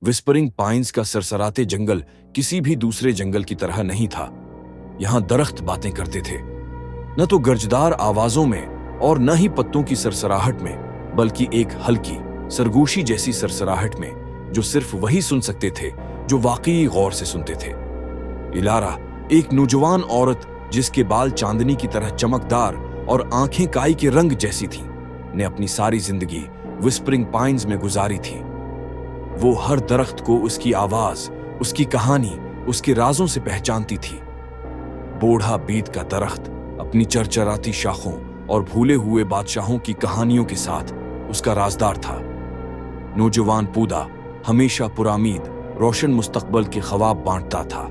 Whispering pines का सरसराते जंगल किसी भी दूसरे जंगल की तरह नहीं था। यहाँ दरख्त बातें करते थे, न तो गर्जदार आवाजों में और न ही पत्तों की सरसराहट में, बल्कि एक हल्की सरगोशी जैसी सरसराहट में जो सिर्फ वही सुन सकते थे जो वाकई गौर से सुनते थे। इलारा, एक नौजवान औरत जिसके बाल चांदनी की तरह चमकदार और आंखें काई के रंग जैसी थीं, ने अपनी सारी जिंदगी विस्परिंग पाइन्स में गुजारी थी। वो हर दरख्त को उसकी आवाज, उसकी कहानी, उसके राजों से पहचानती थी। बूढ़ा बीत का दरख्त अपनी चरचराती शाखों और भूले हुए बादशाहों की कहानियों के साथ उसका राजदार था। नौजवान पूदा हमेशा पुरामीद रोशन मुस्तकबल के ख्वाब बांटता था,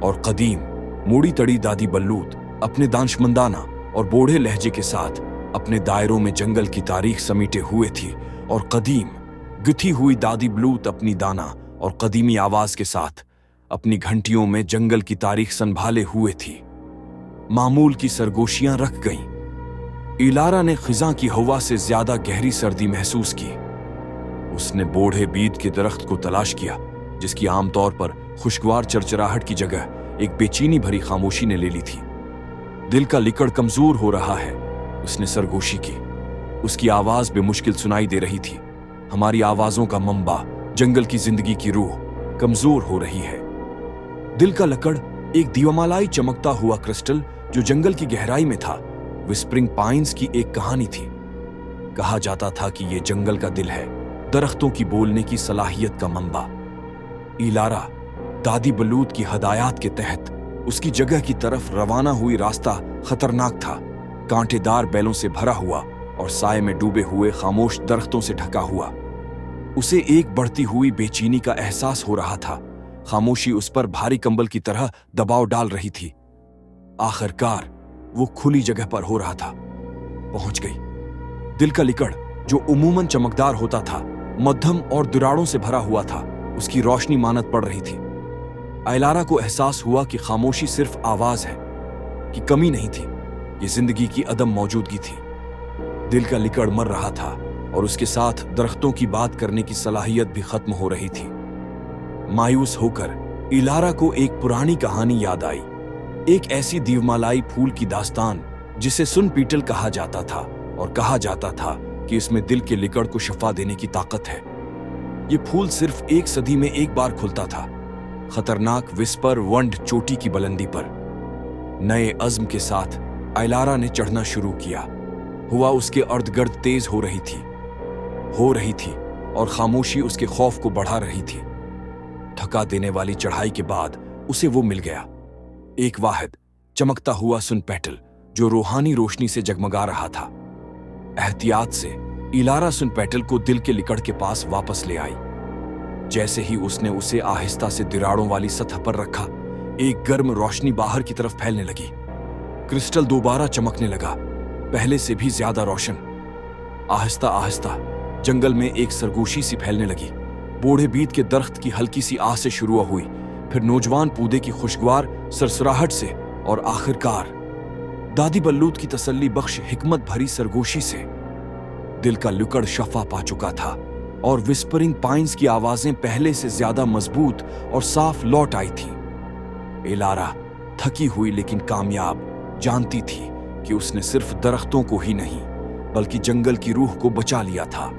और कदीम मूड़ी तड़ी दादी बल्लूत अपने दानशमंदाना और बूढ़े लहजे के साथ अपने दायरों में जंगल की तारीख समीटे हुए थी, और कदीम गुथी हुई दादी बलूत अपनी दाना और कदीमी आवाज के साथ अपनी घंटियों में जंगल की तारीख संभाले हुए थी। मामूल की सरगोशियां रख गईं। इलारा ने खिजा की हवा से ज्यादा गहरी सर्दी महसूस की। उसने बूढ़े बीत के दरख्त को तलाश किया, जिसकी आमतौर पर खुशगवार चरचराहट की जगह एक बेचैनी भरी खामोशी ने ले ली थी। दिल का लिकड़ कमजोर हो रहा है, उसने सरगोशी की। उसकी आवाज बेमुश्किल सुनाई दे रही थी। हमारी आवाजों का मंबा, जंगल की जिंदगी की रूह कमजोर हो रही है। दिल का लकड़ एक दीवामालाई चमकता हुआ क्रिस्टल जो जंगल की गहराई में था, विस्परिंग पाइन्स की एक कहानी थी। कहा जाता था कि यह जंगल का दिल है, दरख्तों की बोलने की सलाहियत का मंबा। इलारा दादी बलूत की हदायत के तहत उसकी जगह की तरफ रवाना हुई। रास्ता खतरनाक था, कांटेदार बैलों से भरा हुआ और साए में डूबे हुए खामोश दरख्तों से ढका हुआ। उसे एक बढ़ती हुई बेचैनी का एहसास हो रहा था। खामोशी उस पर भारी कंबल की तरह दबाव डाल रही थी। आखिरकार वो खुली जगह पर हो रहा था। पहुंच गई। दिल का लिकड़, जो उमूमन चमकदार होता था, मध्यम और दुराड़ों से भरा हुआ था, उसकी रोशनी मानद पड़ रही थी। इलारा को एहसास हुआ कि खामोशी सिर्फ आवाज है, कि कमी नहीं थी, ये जिंदगी की अदम मौजूदगी थी। दिल का लिकड़ मर रहा था, और उसके साथ दरख्तों की बात करने की सलाहियत भी खत्म हो रही थी। मायूस होकर इलारा को एक पुरानी कहानी याद आई, एक ऐसी दीवमालाई फूल की दास्तान जिसे सुन पीटल कहा जाता था, और कहा जाता था कि इसमें दिल के लिकड़ को शफा देने की ताकत है। ये फूल सिर्फ एक सदी में एक बार खुलता था, खतरनाक विस्पर वंड चोटी की बुलंदी पर। नए अज़्म के साथ इलारा ने चढ़ना शुरू किया। हुआ उसके अर्धगर्द तेज हो रही थी, और खामोशी उसके खौफ को बढ़ा रही थी। थका देने वाली चढ़ाई के बाद उसे वो मिल गया, एक वाहिद चमकता हुआ सुन पैटल जो रूहानी रोशनी से जगमगा रहा था। एहतियात से इलारा सुन पैटल को दिल के लिकड़ के पास वापस ले आई। जैसे ही उसने उसे आहिस्ता से दिराड़ों वाली सतह पर रखा, एक गर्म रोशनी बाहर की तरफ फैलने लगी। क्रिस्टल दोबारा चमकने लगा, पहले से भी ज्यादा रोशन। आहिस्ता आहिस्ता जंगल में एक सरगोशी सी फैलने लगी। बूढ़े बीत के दरख्त की हल्की सी आह से शुरू हुई, फिर नौजवान पौधे की खुशगवार सरसराहट से, और आखिरकार दादी बल्लूत की तसल्ली बख्श हिकमत भरी सरगोशी से। दिल का लिकड़ शफा पा चुका था, और विस्परिंग पाइन्स की आवाजें पहले से ज्यादा मजबूत और साफ लौट आई थीं। इलारा थकी हुई लेकिन कामयाब जानती थी कि उसने सिर्फ दरख्तों को ही नहीं, बल्कि जंगल की रूह को बचा लिया था।